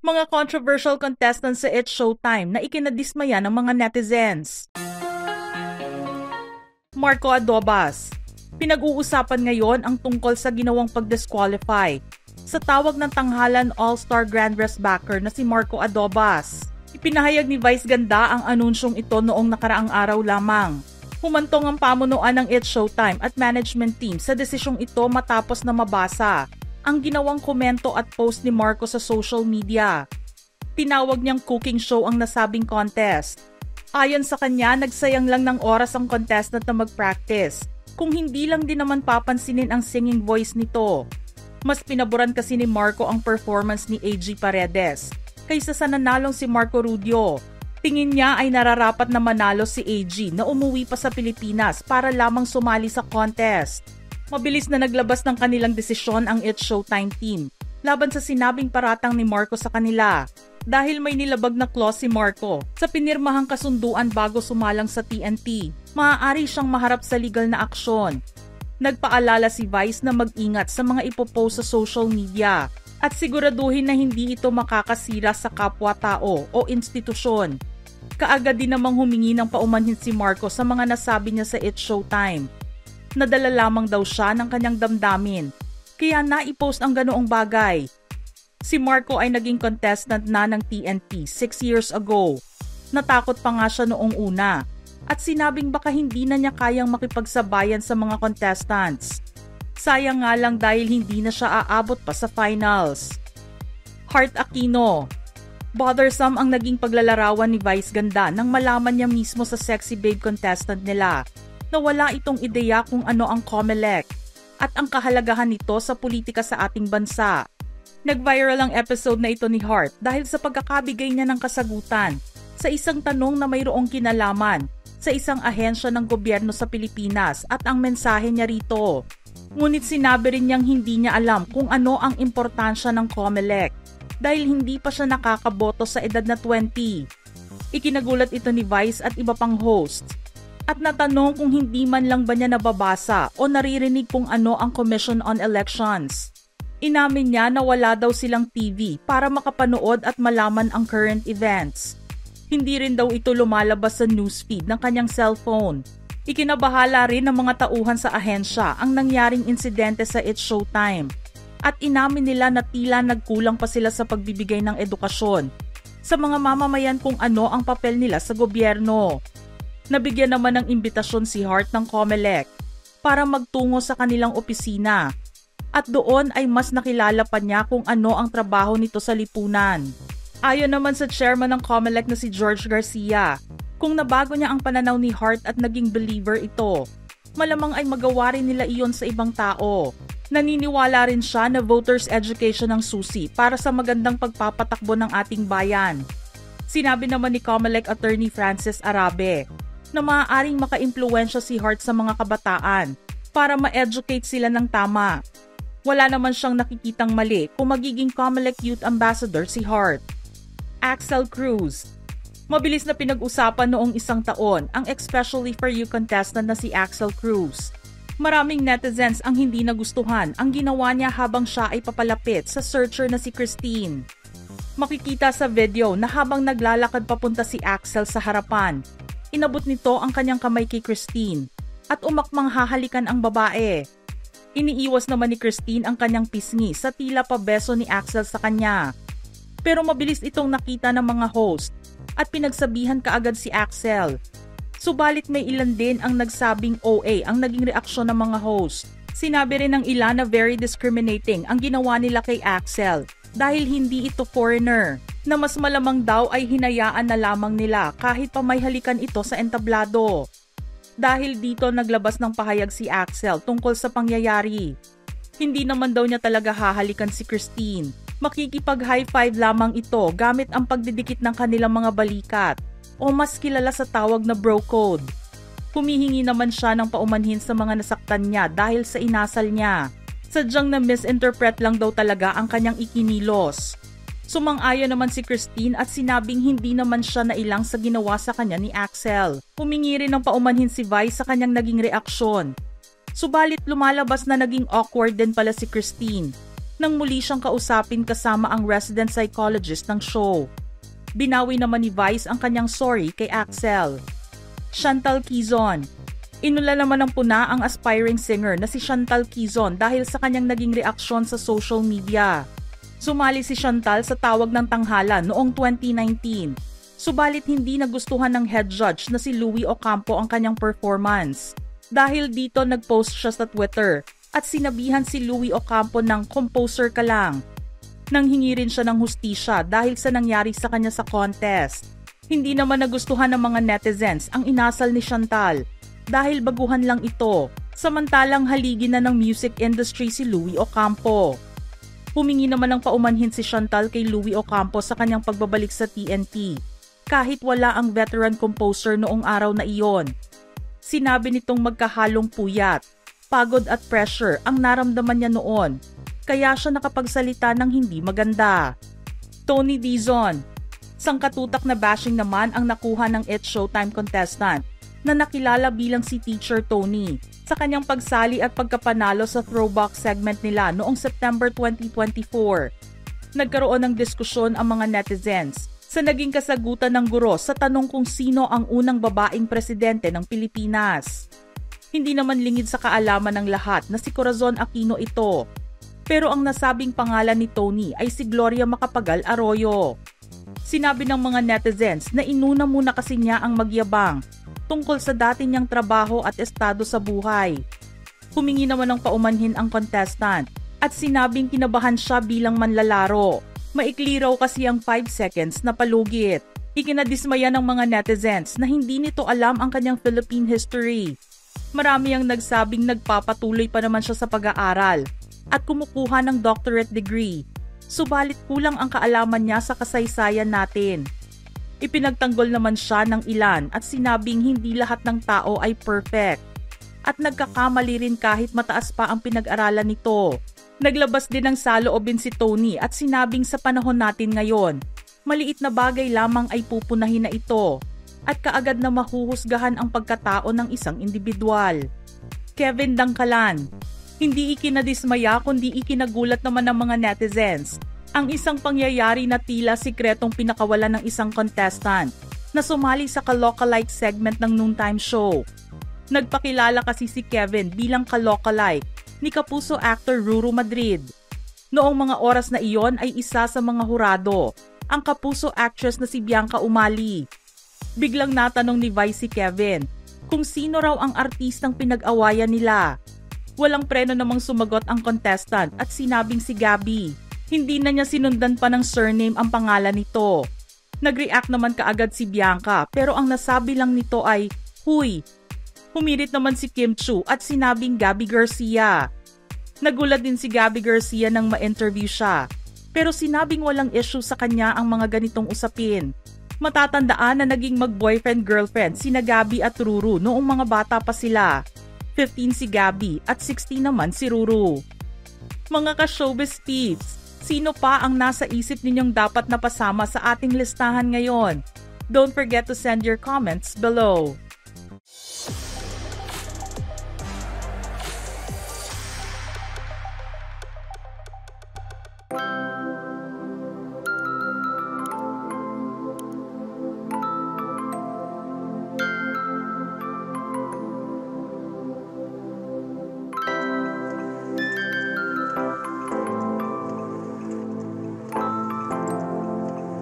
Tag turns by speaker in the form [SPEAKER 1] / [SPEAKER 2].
[SPEAKER 1] Mga controversial contestants sa It's Showtime na ikinadismaya ng mga netizens. Marco Adobas. Pinag-uusapan ngayon ang tungkol sa ginawang pag-disqualify sa tawag ng tanghalan All-Star Grand Race backer na si Marco Adobas. Ipinahayag ni Vice Ganda ang anunsyong ito noong nakaraang araw lamang. Humantong ang pamunuan ng It's Showtime at management team sa desisyong ito matapos na mabasa ang ginawang komento at post ni Marco sa social media. Tinawag niyang cooking show ang nasabing contest. Ayon sa kanya, nagsayang lang ng oras ang contestant na mag-practice, kung hindi lang din naman papansinin ang singing voice nito. Mas pinaboran kasi ni Marco ang performance ni AG Paredes kaysa sa nanalong si Marco Rubio. Tingin niya ay nararapat na manalo si AG na umuwi pa sa Pilipinas para lamang sumali sa contest. Mabilis na naglabas ng kanilang desisyon ang It's Showtime team laban sa sinabing paratang ni Marco sa kanila dahil may nilabag na clause si Marco sa pinirmahang kasunduan bago sumalang sa TNT. Maaari siyang maharap sa legal na aksyon. Nagpaalala si Vice na mag-ingat sa mga ipopost sa social media at siguraduhin na hindi ito makakasira sa kapwa-tao o institusyon. Kaagad din namang humingi ng paumanhin si Marco sa mga nasabi niya sa It's Showtime. Nadala lamang daw siya ng kanyang damdamin, kaya naipost ang ganoong bagay. Si Marco ay naging contestant na ng TNT 6 years ago. Natakot pa nga siya noong una at sinabing baka hindi na niya kayang makipagsabayan sa mga contestants. Sayang nga lang dahil hindi na siya aabot pa sa finals. Heart Aquino. Bothersome ang naging paglalarawan ni Vice Ganda nang malaman niya mismo sa Sexy Babe contestant nila na wala itong ideya kung ano ang COMELEC at ang kahalagahan nito sa politika sa ating bansa. Nag-viral ang episode na ito ni Heart dahil sa pagkakabigay niya ng kasagutan sa isang tanong na mayroong kinalaman sa isang ahensya ng gobyerno sa Pilipinas at ang mensahe niya rito. Ngunit sinabi rin niyang hindi niya alam kung ano ang importansya ng COMELEC dahil hindi pa siya nakakaboto sa edad na 20. Ikinagulat ito ni Vice at iba pang host. At natanong kung hindi man lang ba niya nababasa o naririnig kung ano ang Commission on Elections. Inamin niya na wala daw silang TV para makapanood at malaman ang current events. Hindi rin daw ito lumalabas sa newsfeed ng kanyang cellphone. Ikinabahala rin ng mga tauhan sa ahensya ang nangyaring insidente sa It's Showtime. At inamin nila na tila nagkulang pa sila sa pagbibigay ng edukasyon sa mga mamamayan kung ano ang papel nila sa gobyerno. Nabigyan naman ng imbitasyon si Heart ng COMELEC para magtungo sa kanilang opisina at doon ay mas nakilala pa niya kung ano ang trabaho nito sa lipunan. Ayon naman sa chairman ng COMELEC na si George Garcia, kung nabago niya ang pananaw ni Heart at naging believer ito, malamang ay magawa rin nila iyon sa ibang tao. Naniniwala rin siya na voters education ang susi para sa magandang pagpapatakbo ng ating bayan. Sinabi naman ni COMELEC attorney Francis Arabe na maaaring maka-impluwensya si Heart sa mga kabataan para ma-educate sila ng tama. Wala naman siyang nakikitang mali kung magiging COMELEC Youth Ambassador si Heart. Axel Cruz. Mabilis na pinag-usapan noong isang taon ang Especially for You contestant na si Axel Cruz. Maraming netizens ang hindi nagustuhan ang ginawa niya habang siya ay papalapit sa searcher na si Christine. Makikita sa video na habang naglalakad papunta si Axel sa harapan, inabot nito ang kanyang kamay kay Christine at umakmang hahalikan ang babae. Iniiwas naman ni Christine ang kanyang pisngi sa tila pabeso ni Axel sa kanya. Pero mabilis itong nakita ng mga host at pinagsabihan kaagad si Axel. Subalit may ilan din ang nagsabing OA ang naging reaksyon ng mga host. Sinabi rin ng ilan na very discriminating ang ginawa nila kay Axel dahil hindi ito foreigner, na mas malamang daw ay hinayaan na lamang nila kahit pa may halikan ito sa entablado. Dahil dito naglabas ng pahayag si Axel tungkol sa pangyayari. Hindi naman daw niya talaga hahalikan si Christine. Makikipag-high five lamang ito gamit ang pagdidikit ng kanilang mga balikat o mas kilala sa tawag na bro code. Humihingi naman siya ng paumanhin sa mga nasaktan niya dahil sa inasal niya. Sadyang na misinterpret lang daw talaga ang kanyang ikinilos. Sumang-ayon naman si Christine at sinabing hindi naman siya nailang sa ginawa sa kanya ni Axel. Humingi rin ng paumanhin si Vice sa kanyang naging reaksyon. Subalit lumalabas na naging awkward din pala si Christine nang muli siyang kausapin kasama ang resident psychologist ng show. Binawi naman ni Vice ang kanyang sorry kay Axel. Chantal Quezon. Inula naman ng puna ang aspiring singer na si Chantal Quezon dahil sa kanyang naging reaksyon sa social media. Sumali si Chantal sa Tawag ng Tanghalan noong 2019. Subalit hindi nagustuhan ng head judge na si Louie Ocampo ang kanyang performance. Dahil dito nag-post siya sa Twitter at sinabihan si Louie Ocampo ng composer ka lang. Nanghingi rin siya ng hustisya dahil sa nangyari sa kanya sa contest. Hindi naman nagustuhan ng mga netizens ang inasal ni Chantal dahil baguhan lang ito, samantalang haligi na ng music industry si Louie Ocampo. Humingi naman ng paumanhin si Chantal kay Louie Ocampo sa kanyang pagbabalik sa TNT, kahit wala ang veteran composer noong araw na iyon. Sinabi nitong magkahalong puyat, pagod at pressure ang naramdaman niya noon, kaya siya nakapagsalita ng hindi maganda. Tony Dizon. Sangkatutak na bashing naman ang nakuha ng It's Showtime contestant na nakilala bilang si Teacher Tony sa kanyang pagsali at pagkapanalo sa throwback segment nila noong September 2024. Nagkaroon ng diskusyon ang mga netizens sa naging kasagutan ng guro sa tanong kung sino ang unang babaeng presidente ng Pilipinas. Hindi naman lingid sa kaalaman ng lahat na si Corazon Aquino ito. Pero ang nasabing pangalan ni Tony ay si Gloria Macapagal Arroyo. Sinabi ng mga netizens na inuna muna kasi niya ang magyabang tungkol sa dati niyang trabaho at estado sa buhay. Humingi naman ng paumanhin ang contestant at sinabing kinabahan siya bilang manlalaro. Maikli raw kasi ang 5 seconds na palugit. Ikinadismaya ng mga netizens na hindi nito alam ang kanyang Philippine history. Marami ang nagsabing nagpapatuloy pa naman siya sa pag-aaral at kumukuha ng doctorate degree. Subalit kulang ang kaalaman niya sa kasaysayan natin. Ipinagtanggol naman siya ng ilan at sinabing hindi lahat ng tao ay perfect. At nagkakamali rin kahit mataas pa ang pinag-aralan nito. Naglabas din ng saloobin si Tony at sinabing sa panahon natin ngayon, maliit na bagay lamang ay pupunahin na ito at kaagad na mahuhusgahan ang pagkatao ng isang individual. Kevin Dangkalan. Hindi ikinadismaya kundi ikinagulat naman ng mga netizens ang isang pangyayari na tila sikretong pinakawalan ng isang contestant na sumali sa ka-lookalike segment ng noontime show. Nagpakilala kasi si Kevin bilang ka-lookalike ni Kapuso actor Ruru Madrid. Noong mga oras na iyon ay isa sa mga hurado, ang Kapuso actress na si Bianca Umali. Biglang natanong ni Vice si Kevin kung sino raw ang artistang pinag-awayan nila. Walang preno namang sumagot ang contestant at sinabing si Gabby. Hindi na niya sinundan pa ng surname ang pangalan nito. Nag-react naman kaagad si Bianca pero ang nasabi lang nito ay, "Huy." Humirit naman si Kim Chu at sinabing Gabby Garcia. Nagulat din si Gabby Garcia nang ma-interview siya. Pero sinabing walang issue sa kanya ang mga ganitong usapin. Matatandaan na naging mag-boyfriend-girlfriend sina Gabby at Ruru noong mga bata pa sila. 15 si Gabby at 16 naman si Ruru. Mga ka-showbiz peeps, sino pa ang nasa isip ninyong dapat napasama sa ating listahan ngayon? Don't forget to send your comments below.